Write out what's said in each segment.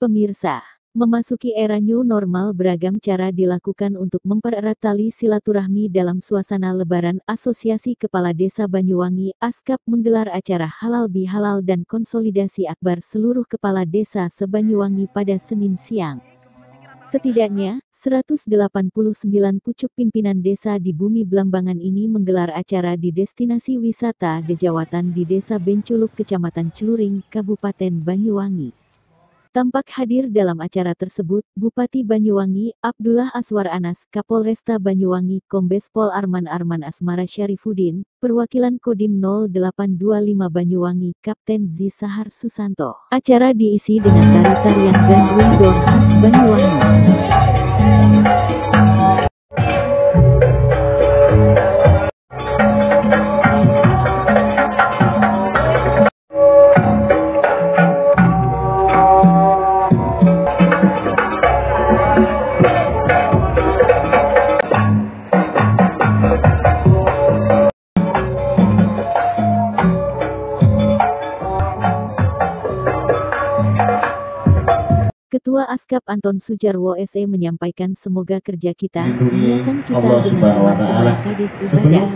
Pemirsa, memasuki era new normal, beragam cara dilakukan untuk mempererat tali silaturahmi dalam suasana Lebaran. Asosiasi Kepala Desa Banyuwangi (ASKAP) menggelar acara halal bihalal dan konsolidasi akbar seluruh kepala desa se-Banyuwangi pada Senin siang. Setidaknya, 189 pucuk pimpinan desa di Bumi Blambangan ini menggelar acara di destinasi wisata Dejawatan di Desa Benculuk, Kecamatan Celuring, Kabupaten Banyuwangi. Tampak hadir dalam acara tersebut, Bupati Banyuwangi, Abdullah Aswar Anas, Kapolresta Banyuwangi, Kombes Pol Arman Asmara Syarifuddin, perwakilan Kodim 0825 Banyuwangi, Kapten Z Sahar Susanto. Acara diisi dengan tari-tarian gandrung dor khas Banyuwangi. Ketua ASKAP Anton Sujarwo SE menyampaikan semoga kerja kita, niatan kita dengan teman-teman Kades Ibadah.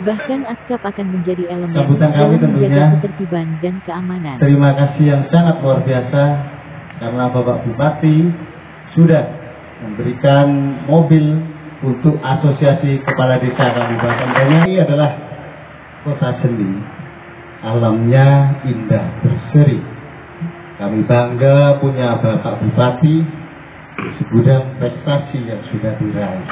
Bahkan ASKAP akan menjadi elemen dalam menjaga ketertiban dan keamanan. Terima kasih yang sangat luar biasa karena Bapak Bupati sudah memberikan mobil untuk asosiasi kepala desa Kabupaten Banyuwangi. Adalah kota seni, alamnya indah berseri. Kami bangga punya Bapak Bupati, segudang prestasi yang sudah diraih.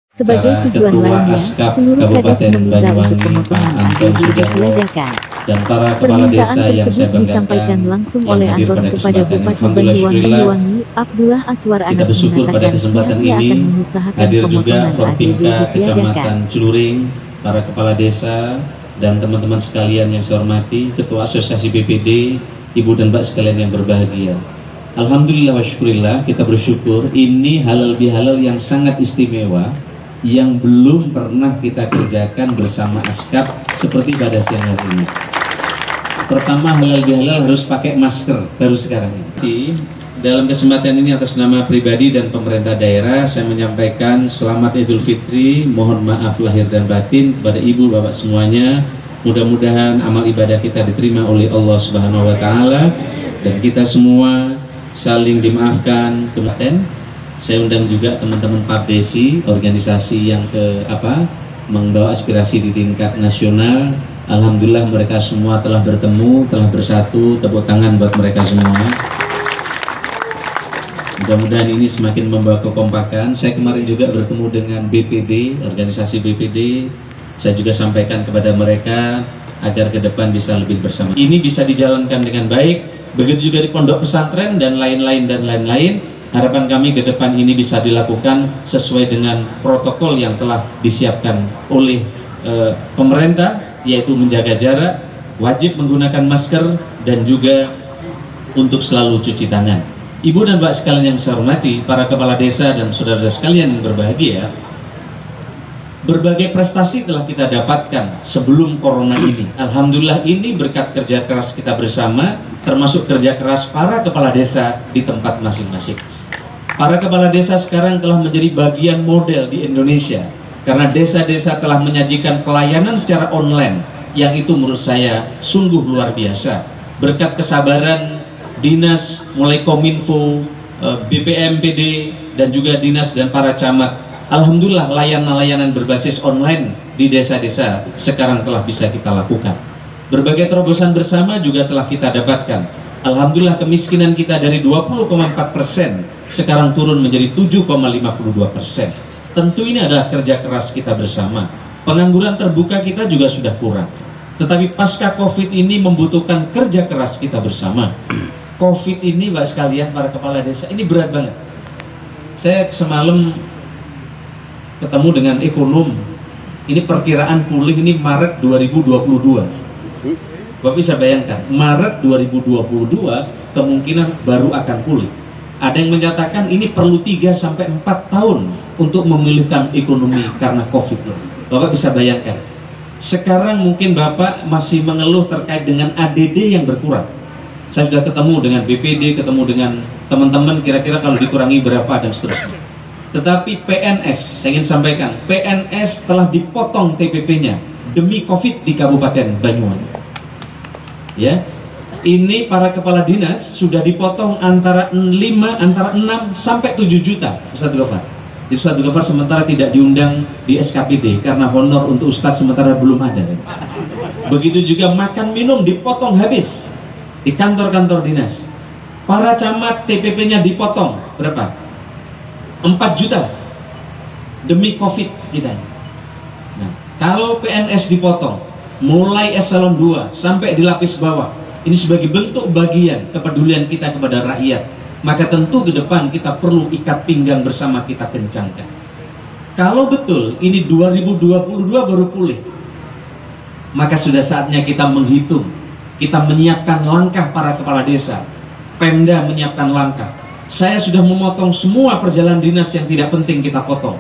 Sebagai tujuan lainnya, seluruh Kades meminta untuk pemotongan APBD ditiadakan. Permintaan tersebut disampaikan langsung oleh Anton kepada Bupati Banyuwangi. Abdullah Aswar Anas mengatakan pihaknya akan mengusahakan pemotongan APBD ditiadakan. Celuring, para kepala desa, dan teman-teman sekalian yang saya hormati, Ketua Asosiasi BPD, Ibu dan Mbak sekalian yang berbahagia. Alhamdulillah wa syukurillah, kita bersyukur ini halal bihalal yang sangat istimewa yang belum pernah kita kerjakan bersama ASKAP seperti pada siang hari ini. Pertama, halal bihalal harus pakai masker baru sekarang ini. Dalam kesempatan ini atas nama pribadi dan pemerintah daerah, saya menyampaikan selamat Idul Fitri, mohon maaf lahir dan batin kepada ibu bapak semuanya. Mudah-mudahan amal ibadah kita diterima oleh Allah Subhanahu wa Ta'ala dan kita semua saling dimaafkan. Kemudian saya undang juga teman-teman Papdesi, organisasi yang membawa aspirasi di tingkat nasional. Alhamdulillah mereka semua telah bertemu, telah bersatu. Tepuk tangan buat mereka semua. Mudah-mudahan ini semakin membawa kekompakan. Saya kemarin juga bertemu dengan BPD, organisasi BPD. Saya juga sampaikan kepada mereka agar ke depan bisa lebih bersama. Ini bisa dijalankan dengan baik. Begitu juga di pondok pesantren dan lain-lain. Harapan kami ke depan ini bisa dilakukan sesuai dengan protokol yang telah disiapkan oleh pemerintah, yaitu menjaga jarak, wajib menggunakan masker, dan juga untuk selalu cuci tangan. Ibu dan Mbak sekalian yang saya hormati, para kepala desa dan saudara sekalian yang berbahagia, berbagai prestasi telah kita dapatkan sebelum corona ini. Alhamdulillah ini berkat kerja keras kita bersama, termasuk kerja keras para kepala desa di tempat masing-masing. Para kepala desa sekarang telah menjadi bagian model di Indonesia, karena desa-desa telah menyajikan pelayanan secara online, yang itu menurut saya sungguh luar biasa. Berkat kesabaran dinas mulai Kominfo, BPMPD, dan juga dinas dan para camat, alhamdulillah layanan-layanan berbasis online di desa-desa sekarang telah bisa kita lakukan. Berbagai terobosan bersama juga telah kita dapatkan. Alhamdulillah kemiskinan kita dari 20,4% sekarang turun menjadi 7,52%. Tentu ini adalah kerja keras kita bersama. Pengangguran terbuka kita juga sudah kurang. Tetapi pasca COVID ini membutuhkan kerja keras kita bersama. COVID ini, Mbak sekalian, para kepala desa, ini berat banget. Saya semalam ketemu dengan ekonom. Ini perkiraan pulih ini Maret 2022. Bapak bisa bayangkan, Maret 2022 kemungkinan baru akan pulih. Ada yang menyatakan ini perlu 3-4 tahun untuk memulihkan ekonomi karena COVID. Bapak bisa bayangkan. Sekarang mungkin Bapak masih mengeluh terkait dengan ADD yang berkurang. Saya sudah ketemu dengan BPD, ketemu dengan teman-teman, kira-kira kalau dikurangi berapa dan seterusnya. Tetapi PNS, saya ingin sampaikan, PNS telah dipotong TPP-nya demi COVID di Kabupaten Banyuwangi. Ya, ini para kepala dinas sudah dipotong antara 6 sampai 7 juta, Ustadz Gofar. Ustadz Gofar sementara tidak diundang di SKPD karena honor untuk Ustadz sementara belum ada. Begitu juga makan minum dipotong habis di kantor-kantor dinas. Para camat TPP-nya dipotong berapa? 4 juta demi COVID kita. Nah, kalau PNS dipotong mulai eselon 2 sampai di lapis bawah, ini sebagai bentuk bagian kepedulian kita kepada rakyat, maka tentu ke depan kita perlu ikat pinggang bersama kita kencangkan. Kalau betul ini 2022 baru pulih, maka sudah saatnya kita menghitung, kita menyiapkan langkah para kepala desa, Pemda menyiapkan langkah. Saya sudah memotong semua perjalanan dinas yang tidak penting kita potong,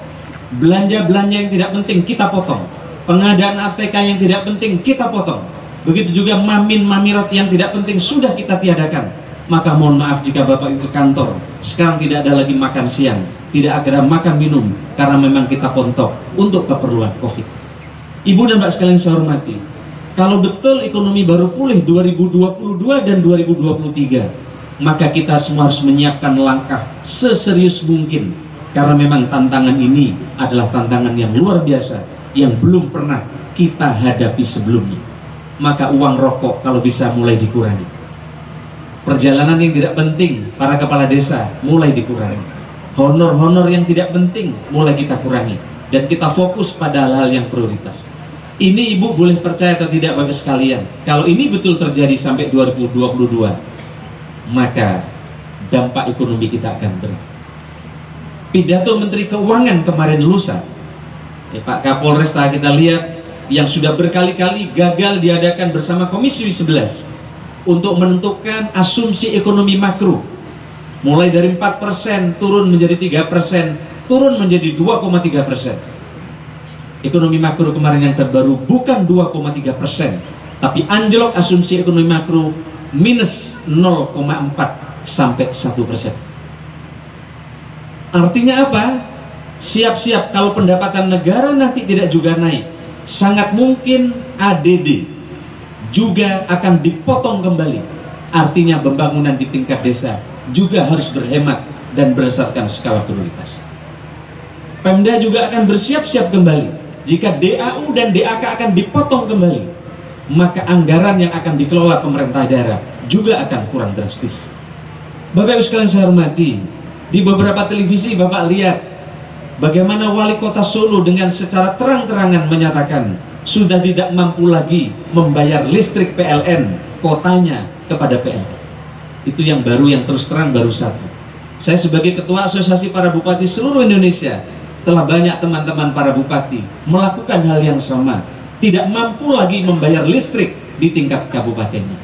belanja-belanja yang tidak penting kita potong, pengadaan ATK yang tidak penting kita potong. Begitu juga mamin-mamirat yang tidak penting sudah kita tiadakan. Maka mohon maaf jika Bapak Ibu ke kantor sekarang tidak ada lagi makan siang, tidak ada makan minum, karena memang kita pontok untuk keperluan COVID. Ibu dan Mbak sekalian saya hormati, kalau betul ekonomi baru pulih 2022 dan 2023, maka kita semua harus menyiapkan langkah seserius mungkin, karena memang tantangan ini adalah tantangan yang luar biasa yang belum pernah kita hadapi sebelumnya. Maka uang rokok kalau bisa mulai dikurangi, perjalanan yang tidak penting para kepala desa mulai dikurangi, honor-honor yang tidak penting mulai kita kurangi, dan kita fokus pada hal-hal yang prioritas. Ini Ibu boleh percaya atau tidak Bapak sekalian, kalau ini betul terjadi sampai 2022, maka dampak ekonomi kita akan berat. Pidato Menteri Keuangan kemarin lusa, Pak Kapolres kita lihat yang sudah berkali-kali gagal diadakan bersama Komisi 11 untuk menentukan asumsi ekonomi makro, mulai dari 4% turun menjadi 3%, turun menjadi 2,3%. Ekonomi makro kemarin yang terbaru bukan 2,3%, tapi anjlok asumsi ekonomi makro minus 0,4 sampai 1%. Artinya apa? Siap-siap kalau pendapatan negara nanti tidak juga naik, sangat mungkin ADD juga akan dipotong kembali. Artinya pembangunan di tingkat desa juga harus berhemat dan berdasarkan skala prioritas. Pemda juga akan bersiap-siap kembali. Jika DAU dan DAK akan dipotong kembali, maka anggaran yang akan dikelola pemerintah daerah juga akan kurang drastis. Bapak Ibu sekalian saya hormati, di beberapa televisi Bapak lihat bagaimana wali kota Solo dengan secara terang-terangan menyatakan sudah tidak mampu lagi membayar listrik PLN kotanya kepada PLN. Itu yang baru, yang terus terang baru satu. Saya sebagai ketua asosiasi para bupati seluruh Indonesia, telah banyak teman-teman para bupati melakukan hal yang sama, tidak mampu lagi membayar listrik di tingkat kabupatennya.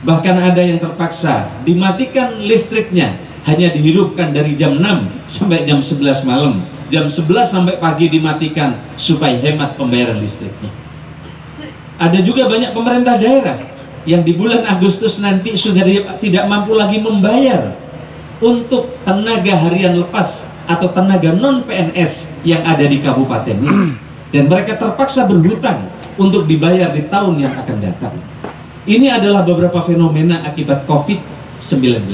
Bahkan ada yang terpaksa dimatikan listriknya, hanya dihidupkan dari jam 6 sampai jam 11 malam, jam 11 sampai pagi dimatikan supaya hemat pembayaran listriknya. Ada juga banyak pemerintah daerah yang di bulan Agustus nanti sudah tidak mampu lagi membayar untuk tenaga harian lepas atau tenaga non-PNS yang ada di kabupatennya, dan mereka terpaksa berhutang untuk dibayar di tahun yang akan datang. Ini adalah beberapa fenomena akibat COVID-19.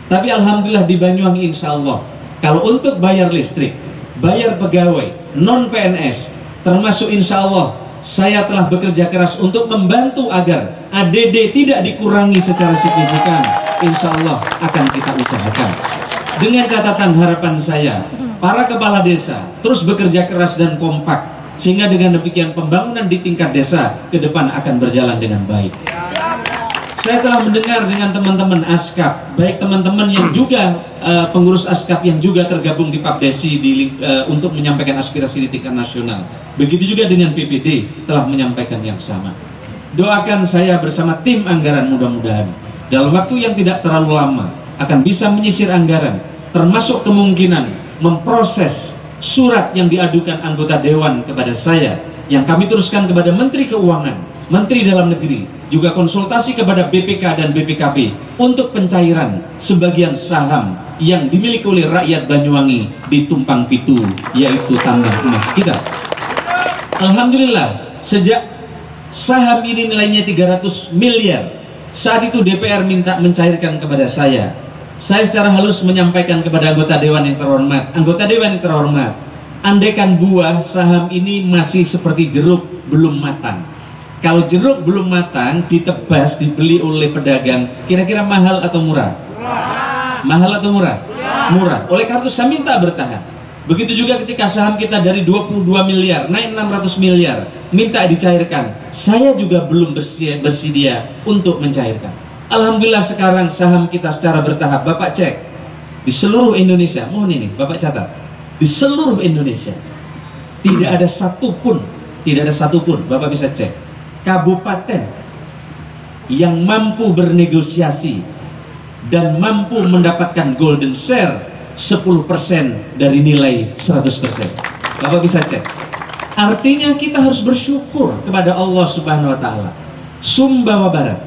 Tapi alhamdulillah di Banyuwangi insya Allah, kalau untuk bayar listrik, bayar pegawai, non-PNS, termasuk insya Allah saya telah bekerja keras untuk membantu agar ADD tidak dikurangi secara signifikan. Insya Allah akan kita usahakan. Dengan catatan harapan saya, para kepala desa terus bekerja keras dan kompak, sehingga dengan demikian pembangunan di tingkat desa ke depan akan berjalan dengan baik. Saya telah mendengar dengan teman-teman ASKAP, baik teman-teman yang juga pengurus ASKAP yang juga tergabung di Papdesi untuk menyampaikan aspirasi di tingkat nasional. Begitu juga dengan PPD telah menyampaikan yang sama. Doakan saya bersama tim anggaran, mudah-mudahan dalam waktu yang tidak terlalu lama akan bisa menyisir anggaran, termasuk kemungkinan memproses surat yang diadukan anggota dewan kepada saya yang kami teruskan kepada Menteri Keuangan, Menteri Dalam Negeri, juga konsultasi kepada BPK dan BPKB untuk pencairan sebagian saham yang dimiliki oleh rakyat Banyuwangi di Tumpang Pitu, yaitu tambang emas kita. Alhamdulillah, sejak saham ini nilainya 300 miliar, saat itu DPR minta mencairkan kepada saya. Saya secara halus menyampaikan kepada anggota Dewan yang terhormat, andaikan buah saham ini masih seperti jeruk belum matang. Kalau jeruk belum matang, ditebas, dibeli oleh pedagang, kira-kira mahal atau murah? Mahal atau murah? Murah. Oleh karena itu saya minta bertahan. Begitu juga ketika saham kita dari 22 miliar naik 600 miliar, minta dicairkan. Saya juga belum bersedia untuk mencairkan. Alhamdulillah sekarang saham kita secara bertahap, Bapak cek di seluruh Indonesia, mohon ini Bapak catat, di seluruh Indonesia tidak ada satupun, Bapak bisa cek, kabupaten yang mampu bernegosiasi dan mampu mendapatkan golden share 10% dari nilai 100%. Bapak bisa cek. Artinya kita harus bersyukur kepada Allah Subhanahu wa taala. Sumbawa Barat,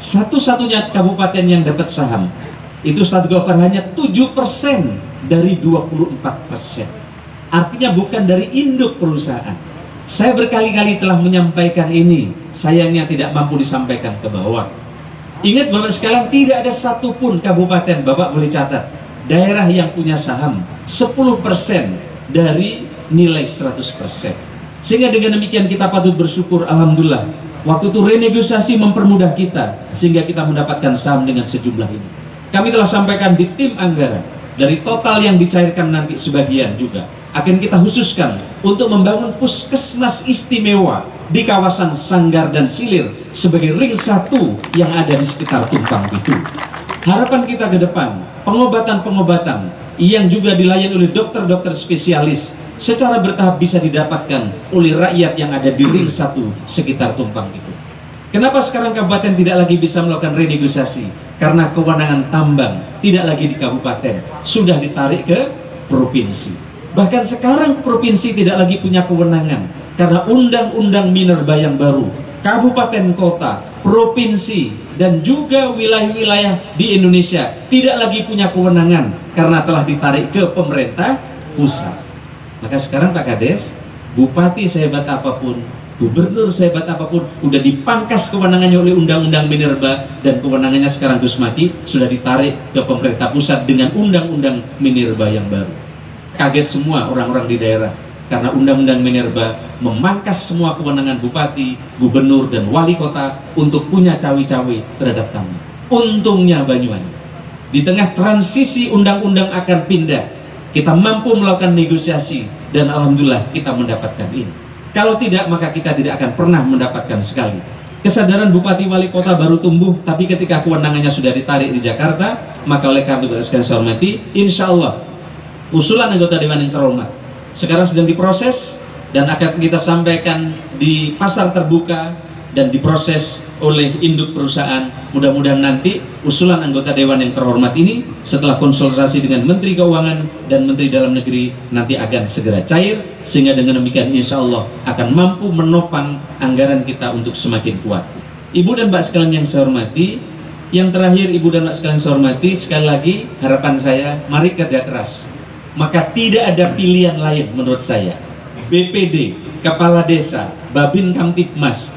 satu-satunya kabupaten yang dapat saham. Itu Ustadz Gofar hanya 7% dari 24%. Artinya bukan dari induk perusahaan. Saya berkali-kali telah menyampaikan ini, sayangnya tidak mampu disampaikan ke bawah. Ingat Bapak sekalian, tidak ada satupun kabupaten, Bapak boleh catat, daerah yang punya saham 10% dari nilai 100%. Sehingga dengan demikian kita patut bersyukur, alhamdulillah, waktu itu renegosiasi mempermudah kita sehingga kita mendapatkan saham dengan sejumlah ini. Kami telah sampaikan di tim anggaran, dari total yang dicairkan nanti sebagian juga akan kita khususkan untuk membangun puskesmas istimewa di kawasan Sanggar dan Silir sebagai ring 1 yang ada di sekitar Tumpang Pitu. Harapan kita ke depan, pengobatan-pengobatan yang juga dilayani oleh dokter-dokter spesialis secara bertahap bisa didapatkan oleh rakyat yang ada di ring 1 sekitar Tumpang Pitu. Kenapa sekarang kabupaten tidak lagi bisa melakukan renegosiasi? Karena kewenangan tambang tidak lagi di kabupaten, sudah ditarik ke provinsi. Bahkan sekarang provinsi tidak lagi punya kewenangan karena undang-undang minerba yang baru. Kabupaten kota, provinsi, dan juga wilayah-wilayah di Indonesia tidak lagi punya kewenangan karena telah ditarik ke pemerintah pusat. Maka sekarang Pak Kades, bupati sehebat apapun, gubernur sehebat apapun, udah dipangkas kewenangannya oleh undang-undang minerba, dan kewenangannya sekarang Gus Maki sudah ditarik ke pemerintah pusat dengan undang-undang minerba yang baru. Kaget semua orang-orang di daerah karena undang-undang minerba memangkas semua kewenangan bupati, gubernur, dan wali kota untuk punya cawi-cawi terhadap tambang. Untungnya Banyuwangi, di tengah transisi undang-undang akan pindah, kita mampu melakukan negosiasi dan alhamdulillah kita mendapatkan ini. Kalau tidak, maka kita tidak akan pernah mendapatkan sekali. Kesadaran bupati wali kota baru tumbuh, tapi ketika kewenangannya sudah ditarik di Jakarta, maka oleh karena itu sekalian saya hormati, insya Allah usulan anggota Dewan yang terhormat sekarang sedang diproses dan akan kita sampaikan di pasar terbuka dan diproses oleh induk perusahaan. Mudah-mudahan nanti usulan anggota Dewan yang terhormat ini setelah konsultasi dengan Menteri Keuangan dan Menteri Dalam Negeri nanti akan segera cair, sehingga dengan demikian insya Allah akan mampu menopang anggaran kita untuk semakin kuat. Ibu dan Mbak sekalian yang saya hormati, yang terakhir Ibu dan Mbak sekalian saya hormati, sekali lagi harapan saya, mari kerja keras. Maka tidak ada pilihan lain menurut saya. BPD, Kepala Desa, Babin Kamtipmas,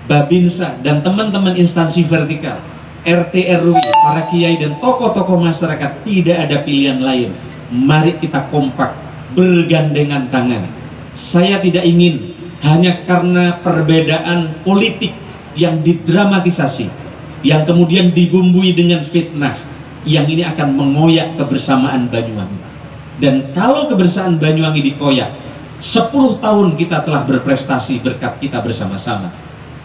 Babinsa, dan teman-teman instansi vertikal, RT RW, para kiai dan tokoh-tokoh masyarakat, tidak ada pilihan lain. Mari kita kompak, bergandengan tangan. Saya tidak ingin hanya karena perbedaan politik yang didramatisasi, yang kemudian dibumbui dengan fitnah, yang ini akan mengoyak kebersamaan Banyuwangi. Dan kalau kebersamaan Banyuwangi dikoyak, 10 tahun kita telah berprestasi berkat kita bersama-sama.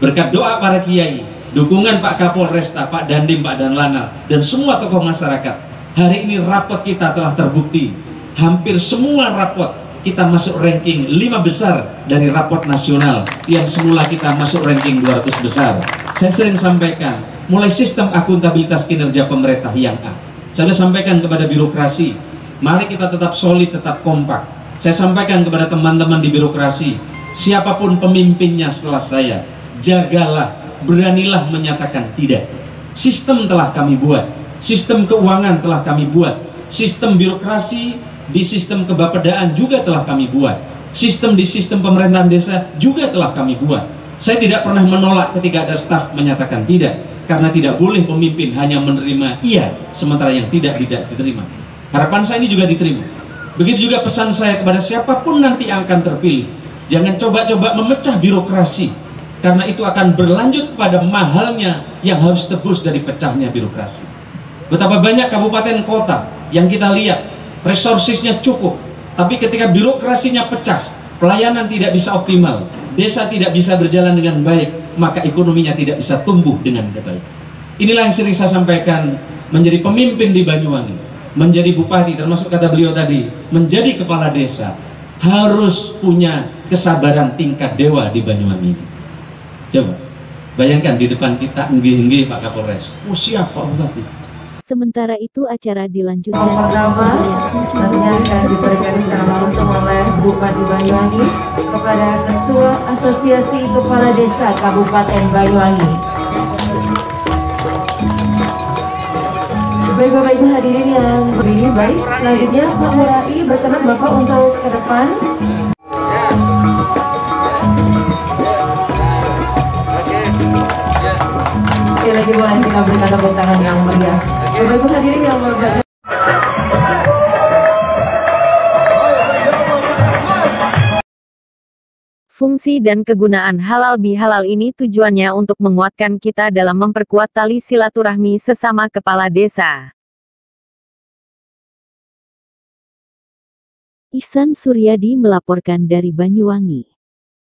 Berkat doa para kiai, dukungan Pak Kapolresta, Pak Dandim, Pak Danlanal, dan semua tokoh masyarakat. Hari ini rapot kita telah terbukti. Hampir semua rapot kita masuk ranking 5 besar dari rapot nasional yang semula kita masuk ranking 200 besar. Saya sering sampaikan, mulai sistem akuntabilitas kinerja pemerintah yang A. Saya sampaikan kepada birokrasi, mari kita tetap solid, tetap kompak. Saya sampaikan kepada teman-teman di birokrasi, siapapun pemimpinnya setelah saya, jagalah, beranilah menyatakan tidak. Sistem telah kami buat, sistem keuangan telah kami buat, sistem birokrasi di sistem kebapedaan juga telah kami buat, sistem di sistem pemerintahan desa juga telah kami buat. Saya tidak pernah menolak ketika ada staf menyatakan tidak, karena tidak boleh pemimpin hanya menerima iya, sementara yang tidak diterima. Harapan saya ini juga diterima. Begitu juga pesan saya kepada siapapun nanti yang akan terpilih, jangan coba-coba memecah birokrasi, karena itu akan berlanjut kepada mahalnya yang harus tebus dari pecahnya birokrasi. Betapa banyak kabupaten kota yang kita lihat resourcesnya cukup, tapi ketika birokrasinya pecah, pelayanan tidak bisa optimal, desa tidak bisa berjalan dengan baik, maka ekonominya tidak bisa tumbuh dengan baik. Inilah yang sering saya sampaikan, menjadi pemimpin di Banyuwangi, menjadi bupati, termasuk kata beliau tadi, menjadi kepala desa, harus punya kesabaran tingkat dewa di Banyuwangi. Coba bayangkan di depan kita, enggih-enggih Pak Kapolres, oh siap Pak Bupati. Sementara itu acara dilanjutkan Yang pertama, nantinya akan diberikan secara langsung oleh Bupati Banyuwangi kepada Ketua Asosiasi Kepala Desa Kabupaten Banyuwangi. Bapak Ibu hadirin yang berdiri, baik. Selanjutnya Pak Murai berkenan Bapak untuk ke depan. Sekali lagi boleh kita berikan tepuk tangan yang meriah. Bapak Ibu hadirin yang berbahagia. Fungsi dan kegunaan halal bihalal ini tujuannya untuk menguatkan kita dalam memperkuat tali silaturahmi sesama kepala desa. Ihsan Suryadi melaporkan dari Banyuwangi.